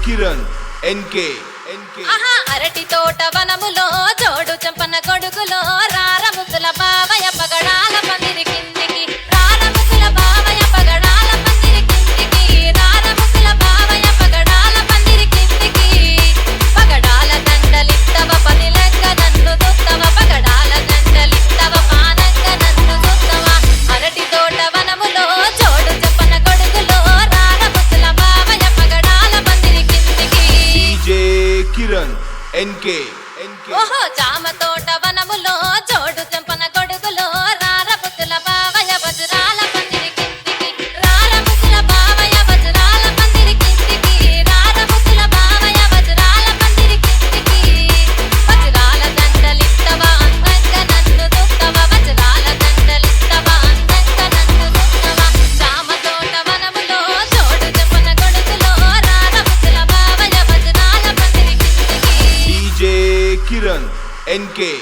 Kiran NK అరటి తోట వనములో జోడు చెంపన గొడుగులో రారముకుల బావయ్య పగడాల పందిరి కిందికి రారముకుల బావయ్య పగడాల పందిరి కిందికి రారముకుల బావయ్య పగడాల పందిరి కిందికి పగడాల దండలిత్తవ పని లెక్క నన్ను దుత్తవ పగడాల దండలిత్తవ పానంగ నన్ను దుత్తవ అరటి తోట వనములో జోడు చెంపన గొడుగులో రారముకుల బావయ్య పగడాల పందిరి కిందికి కిరణ్ ఎన్కే ఓహో జామ తోట వనములో జోడు చెంపన గొడుగులో రారముకుల బావయ్య వజ్రాల పందిరి కిందికి రారముకుల బావయ్య వజ్రాల పందిరి కిందికి రారముకుల బావయ్య వజ్రాల పందిరి కిందికి వజ్రాల దండలిత్తవ అందంగా నన్ను దుత్తవ వజ్రాల దండలిత్తవ అందంగా నన్ను దుత్తవ జామ తోట వనములో జోడు చెంపన గొడుగులో రారముకుల బావయ్య వజ్రాల పందిరి కిందికి కిరణ్ ఎన్కే